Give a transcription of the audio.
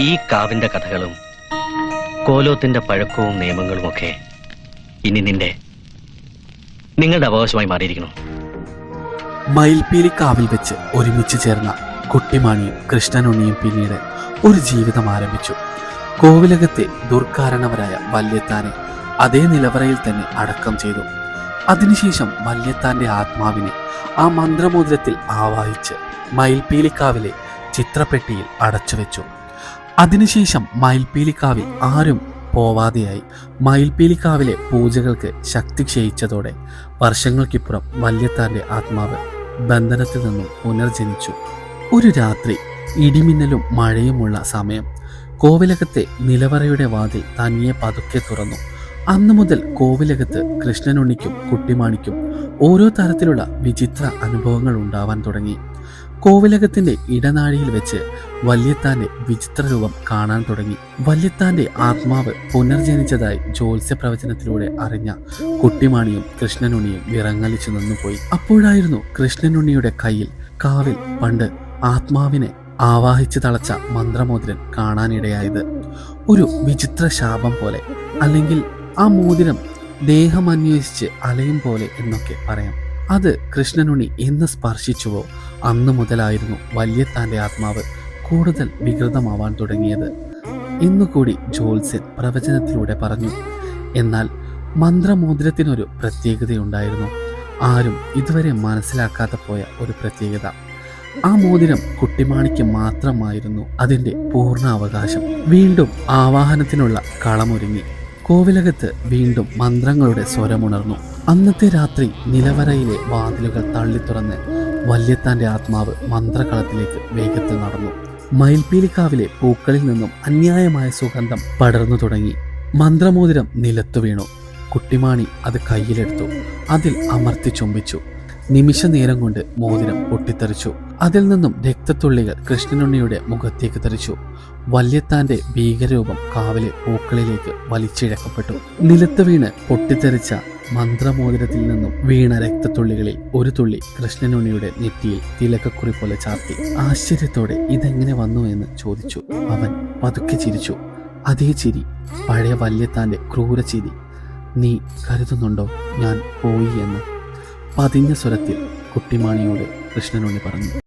ഈ കാവിന്റെ കഥകളും കോലോത്തിന്റെ പഴക്കവും നിയമങ്ങളുമൊക്കെ ഇനി നിങ്ങളുടെ അവകാശമായി മാറിയിരിക്കണം. മയിൽപീലി കാവിൽ വെച്ച് ഒരുമിച്ച് ചേർന്ന കുട്ടിമാണിയും കൃഷ്ണനുണ്ണിയും പിന്നീട് ഒരു ജീവിതം ആരംഭിച്ചു. കോവിലകത്തെ ദുർക്കാരണവരായ വല്യത്താനെ അതേ നിലവറയിൽ തന്നെ അടക്കം ചെയ്തു. അതിനുശേഷം വല്യത്താന്റെ ആത്മാവിനെ ആ മന്ത്രമോതിരത്തിൽ ആവാഹിച്ച് മയിൽപീലിക്കാവിലെ ചിത്രപ്പെട്ടിയിൽ അടച്ചുവെച്ചു. അതിനുശേഷം മയിൽപീലിക്കാവിൽ ആരും പോവാതെയായി. മയിൽപീലിക്കാവിലെ പൂജകൾക്ക് ശക്തി ക്ഷയിച്ചതോടെ വർഷങ്ങൾക്കിപ്പുറം വല്യത്താന്റെ ആത്മാവ് ബന്ധനത്തിൽ നിന്നും പുനർജനിച്ചു. ഒരു രാത്രി ഇടിമിന്നലും മഴയുമുള്ള സമയം കോവിലകത്തെ നിലവറയുടെ വാതിൽ തനിയെ പതുക്കെ തുറന്നു. അന്നു മുതൽ കോവിലകത്ത് കൃഷ്ണനുണ്ണിക്കും കുട്ടിമാണിക്കും ഓരോ തരത്തിലുള്ള വിചിത്ര അനുഭവങ്ങൾ ഉണ്ടാവാൻ തുടങ്ങി. കോവിലകത്തിന്റെ ഇടനാഴിയിൽ വെച്ച് വല്യത്താന്റെ വിചിത്ര രൂപം കാണാൻ തുടങ്ങി. വല്യത്താന്റെ ആത്മാവ് പുനർജനിച്ചതായി ജ്യോത്സ്യ പ്രവചനത്തിലൂടെ അറിഞ്ഞ കുട്ടിമാണിയും കൃഷ്ണനുണ്ണിയും വിറങ്ങലിച്ചു നിന്നുപോയി. അപ്പോഴായിരുന്നു കൃഷ്ണനുണ്ണിയുടെ കയ്യിൽ കാവിൽ പണ്ട് ആത്മാവിനെ ആവാഹിച്ച് തളച്ച മന്ത്രമോതിരം കാണാനിടയായത്. ഒരു വിചിത്ര ശാപം പോലെ, അല്ലെങ്കിൽ ആ മോതിരം ദേഹമന്വേഷിച്ച് അലയും പോലെ എന്നൊക്കെ പറയാം. അത് കൃഷ്ണനുണ്ണി എന്ന് സ്പർശിച്ചുവോ അന്നു മുതലായിരുന്നു വല്യത്താന്റെ ആത്മാവ് കൂടുതൽ വികൃതമാവാൻ തുടങ്ങിയത് എന്നുകൂടി ജ്യോത്സ്യൻ പ്രവചനത്തിലൂടെ പറഞ്ഞു. എന്നാൽ മന്ത്രമോതിരത്തിനൊരു പ്രത്യേകതയുണ്ടായിരുന്നു, ആരും ഇതുവരെ മനസ്സിലാക്കാതെ പോയ ഒരു പ്രത്യേകത. ആ മോതിരം കുട്ടിമാണിക്ക് മാത്രമായിരുന്നു അതിൻ്റെ പൂർണ്ണ അവകാശം. വീണ്ടും ആവാഹനത്തിനുള്ള കളമൊരുങ്ങി. കോവിലകത്ത് വീണ്ടും മന്ത്രങ്ങളുടെ സ്വരമുണർന്നു. അന്നത്തെ രാത്രി നിലവറയിലെ വാതിലുകൾ തള്ളിത്തുറന്ന് വല്യത്താന്റെ ആത്മാവ് മന്ത്രകളത്തിലേക്ക് വേഗത്തിൽ നടന്നു. മയിൽപീലിക്കാവിലെ പൂക്കളിൽ നിന്നും അന്യായമായ സുഗന്ധം പടർന്നു തുടങ്ങി. മന്ത്രമോതിരം നിലത്തു വീണു. കുട്ടിമാണി അത് കയ്യിലെടുത്തു. അതിൽ അമർത്തി ചുംബിച്ചു. നിമിഷ നേരം കൊണ്ട് മോതിരം പൊട്ടിത്തെറിച്ചു. അതിൽ നിന്നും രക്തത്തുള്ളികൾ കൃഷ്ണനുണ്ണിയുടെ മുഖത്തേക്ക് തെറിച്ചു. വല്യത്താന്റെ ഭീകരരൂപം കാവിലെ പൂക്കളിലേക്ക് വലിച്ചിഴക്കപ്പെട്ടു. നിലത്ത് വീണ് പൊട്ടിത്തെറിച്ച മന്ത്രമോതിരത്തിൽ നിന്നും വീണ രക്തത്തുള്ളികളിൽ ഒരു തുള്ളി കൃഷ്ണനുണ്ണിയുടെ നെറ്റിയിൽ തിലകക്കുറി പോലെ ചാർത്തി. ആശ്ചര്യത്തോടെ ഇതെങ്ങനെ വന്നു എന്ന് ചോദിച്ചു. അവൻ പതുക്കെ ചിരിച്ചു. അതേ ചിരി, പഴയ വല്യത്താന്റെ ക്രൂരചിരി. നീ കരുതുന്നുണ്ടോ ഞാൻ പോയി എന്ന് പതിഞ്ഞ സ്വരത്തിൽ കുട്ടിമാണിയോട് കൃഷ്ണനുണ്ണി പറഞ്ഞു.